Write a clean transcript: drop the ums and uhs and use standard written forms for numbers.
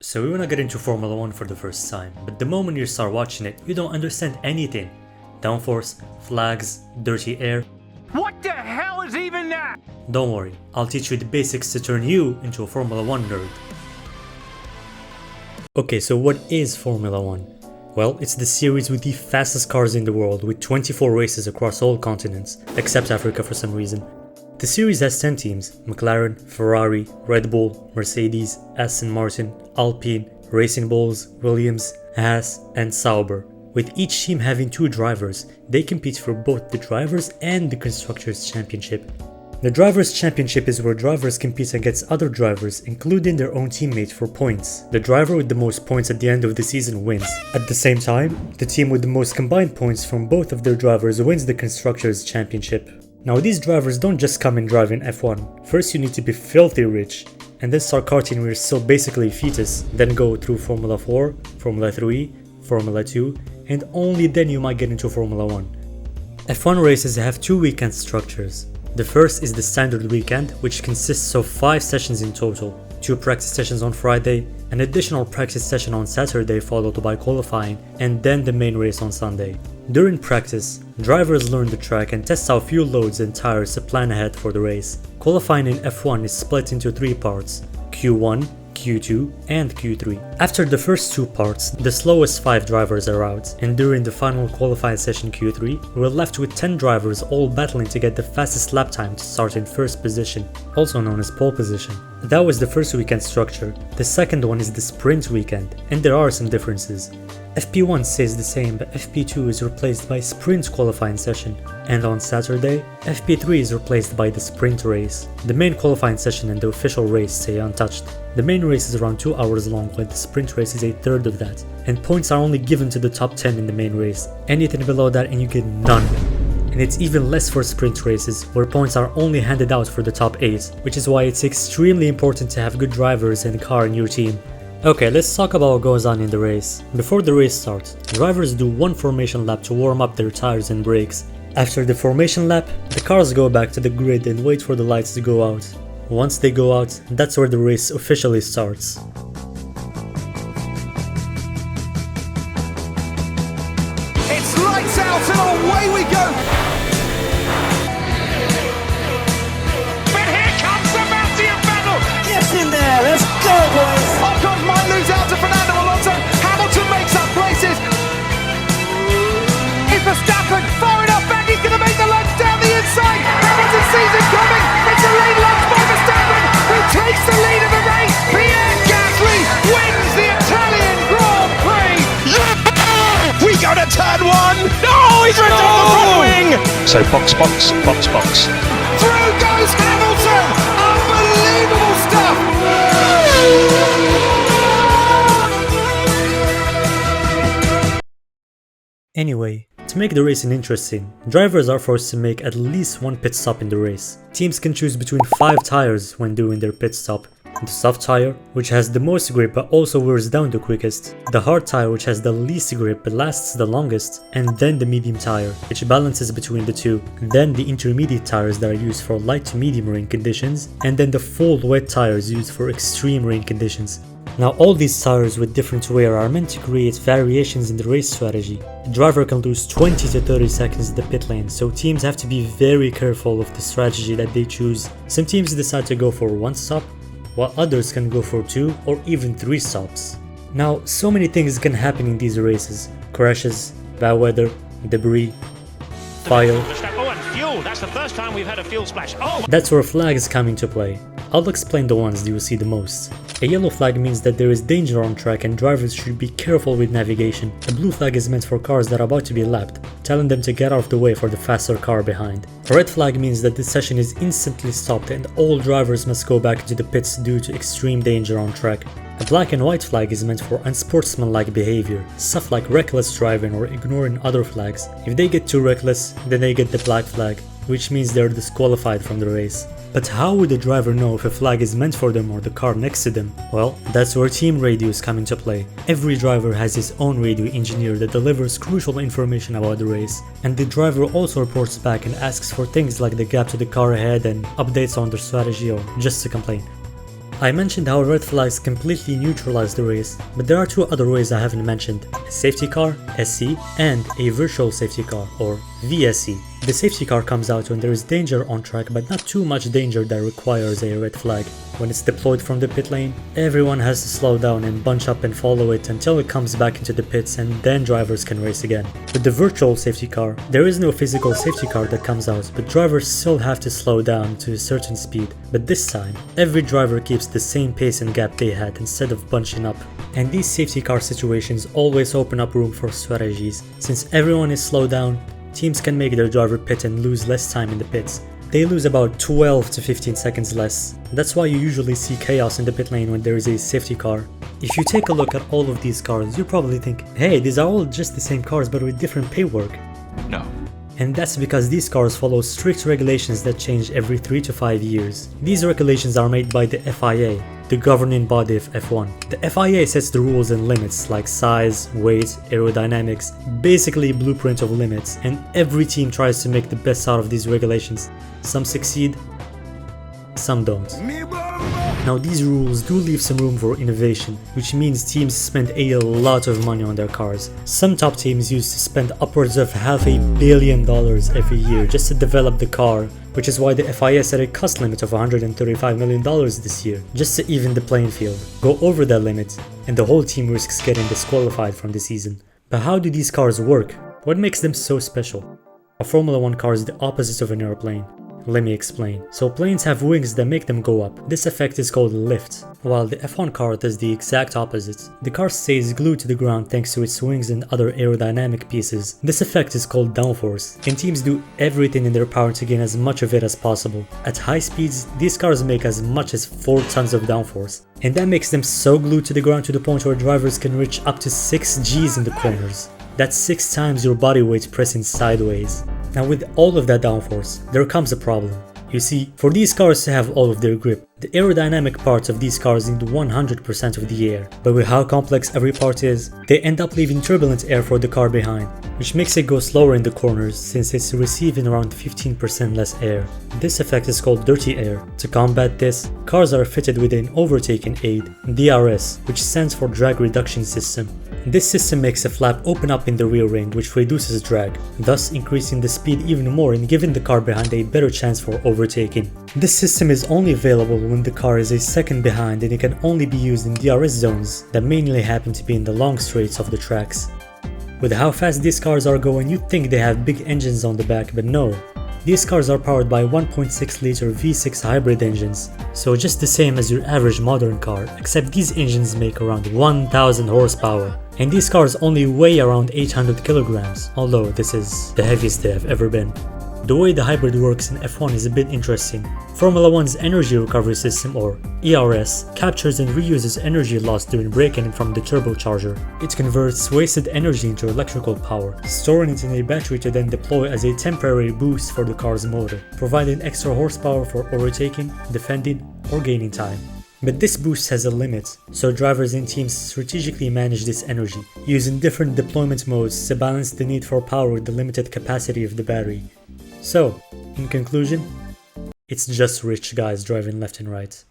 So we wanna get into Formula 1 for the first time, but the moment you start watching it, you don't understand anything. Downforce, flags, dirty air. What the hell is even that? Don't worry, I'll teach you the basics to turn you into a Formula 1 nerd. Okay, so what is Formula 1? Well, it's the series with the fastest cars in the world, with 24 races across all continents, except Africa for some reason. The series has 10 teams: McLaren, Ferrari, Red Bull, Mercedes, Aston Martin, Alpine, Racing Bulls, Williams, Haas, and Sauber. With each team having 2 drivers, they compete for both the Drivers' and the Constructors' Championship. The Drivers' Championship is where drivers compete against other drivers, including their own teammates, for points. The driver with the most points at the end of the season wins. At the same time, the team with the most combined points from both of their drivers wins the Constructors' Championship. Now, these drivers don't just come and drive in F1. First you need to be filthy rich, and then start karting where you're still basically a fetus, then go through Formula 4, Formula 3, Formula 2, and only then you might get into Formula 1. F1 races have 2 weekend structures. The first is the standard weekend, which consists of 5 sessions in total, 2 practice sessions on Friday, an additional practice session on Saturday followed by qualifying, and then the main race on Sunday. During practice, drivers learn the track and test out fuel loads and tires to plan ahead for the race. Qualifying in F1 is split into 3 parts: Q1, Q2, and Q3. After the first 2 parts, the slowest 5 drivers are out, and during the final qualifying session Q3, we're left with 10 drivers all battling to get the fastest lap time to start in first position, also known as pole position. That was the first weekend structure. The second one is the sprint weekend, and there are some differences. FP1 stays the same, but FP2 is replaced by sprint qualifying session, and on Saturday, FP3 is replaced by the sprint race. The main qualifying session and the official race stay untouched. The main race is around 2 hours long, while the sprint race is a third of that, and points are only given to the top 10 in the main race. Anything below that and you get none. And it's even less for sprint races, where points are only handed out for the top 8, which is why it's extremely important to have good drivers and car in your team. Okay, let's talk about what goes on in the race. Before the race starts, drivers do 1 formation lap to warm up their tires and brakes. After the formation lap, the cars go back to the grid and wait for the lights to go out. Once they go out, that's where the race officially starts. It's lights out and away we go! But here comes the mountain battle! Get in there, let's go boys! Ocon might lose out to Fernando Alonso. Hamilton makes up places. It's Verstappen far enough back. He's going to make the lunge down the inside. Hamilton sees it coming. It's a late lunge by Verstappen, who takes the lead of the race. Pierre Gasly wins the Italian Grand Prix. We go to turn 1. No, he's ripped off the front wing. So box, box, box, box. Through goes Hamilton. Unbelievable stuff. Anyway, to make the racing interesting, drivers are forced to make at least 1 pit stop in the race. Teams can choose between 5 tires when doing their pit stop. The soft tire, which has the most grip but also wears down the quickest, the hard tire, which has the least grip but lasts the longest, and then the medium tire, which balances between the 2, then the intermediate tires that are used for light to medium rain conditions, and then the full wet tires used for extreme rain conditions. Now, all these tires with different wear are meant to create variations in the race strategy. The driver can lose 20 to 30 seconds in the pit lane, so teams have to be very careful of the strategy that they choose. Some teams decide to go for 1 stop, while others can go for 2 or even 3 stops. Now, so many things can happen in these races: crashes, bad weather, debris, fire. Oh, and fuel! That's the first time we've had a fuel splash. Oh! That's where flags come into play. I'll explain the ones that you see the most. A yellow flag means that there is danger on track and drivers should be careful with navigation. A blue flag is meant for cars that are about to be lapped, telling them to get out of the way for the faster car behind. A red flag means that the session is instantly stopped and all drivers must go back into the pits due to extreme danger on track. A black and white flag is meant for unsportsmanlike behavior, stuff like reckless driving or ignoring other flags. If they get too reckless, then they get the black flag, which means they're disqualified from the race. But how would the driver know if a flag is meant for them or the car next to them? Well, that's where team radios come into play. Every driver has his own radio engineer that delivers crucial information about the race, and the driver also reports back and asks for things like the gap to the car ahead and updates on their strategy or just to complain. I mentioned how red flags completely neutralize the race, but there are two other ways I haven't mentioned: a safety car, SC, and a virtual safety car, or VSC. The safety car comes out when there is danger on track, but not too much danger that requires a red flag. When it's deployed from the pit lane, everyone has to slow down and bunch up and follow it until it comes back into the pits, and then drivers can race again. With the virtual safety car, there is no physical safety car that comes out, but drivers still have to slow down to a certain speed. But this time, every driver keeps the same pace and gap they had instead of bunching up. And these safety car situations always open up room for strategies. Since everyone is slowed down, teams can make their driver pit and lose less time in the pits. They lose about 12 to 15 seconds less. That's why you usually see chaos in the pit lane when there is a safety car. If you take a look at all of these cars, you probably think, hey, these are all just the same cars but with different paintwork. No. And that's because these cars follow strict regulations that change every 3 to 5 years. These regulations are made by the FIA, the governing body of F1. The FIA sets the rules and limits like size, weight, aerodynamics, basically a blueprint of limits, and every team tries to make the best out of these regulations. Some succeed, some don't. Now these rules do leave some room for innovation, which means teams spend a lot of money on their cars. Some top teams used to spend upwards of $500 million every year just to develop the car, which is why the FIA set a cost limit of $135 million this year, just to even the playing field. Go over that limit, and the whole team risks getting disqualified from the season. But how do these cars work? What makes them so special? A Formula 1 car is the opposite of an airplane. Let me explain. So planes have wings that make them go up. This effect is called lift, while the F1 car does the exact opposite. The car stays glued to the ground thanks to its wings and other aerodynamic pieces. This effect is called downforce, and teams do everything in their power to gain as much of it as possible. At high speeds, these cars make as much as 4 tons of downforce, and that makes them so glued to the ground to the point where drivers can reach up to 6 Gs in the corners. That's 6 times your body weight pressing sideways. Now with all of that downforce, there comes a problem. You see, for these cars to have all of their grip, the aerodynamic parts of these cars need 100% of the air. But with how complex every part is, they end up leaving turbulent air for the car behind, which makes it go slower in the corners since it's receiving around 15% less air. This effect is called dirty air. To combat this, cars are fitted with an overtaking aid, DRS, which stands for drag reduction system. This system makes a flap open up in the rear wing, which reduces drag, thus increasing the speed even more and giving the car behind a better chance for overtaking. This system is only available when the car is a second behind, and it can only be used in DRS zones that mainly happen to be in the long straights of the tracks. With how fast these cars are going, you'd think they have big engines on the back, but no. These cars are powered by 1.6 liter V6 hybrid engines, so just the same as your average modern car, except these engines make around 1000 horsepower. And these cars only weigh around 800 kilograms, although this is the heaviest they have ever been. The way the hybrid works in F1 is a bit interesting. Formula 1's energy recovery system, or ERS, captures and reuses energy lost during braking from the turbocharger. It converts wasted energy into electrical power, storing it in a battery to then deploy as a temporary boost for the car's motor, providing extra horsepower for overtaking, defending, or gaining time. But this boost has a limit, so drivers and teams strategically manage this energy, using different deployment modes to balance the need for power with the limited capacity of the battery. So, in conclusion, it's just rich guys driving left and right.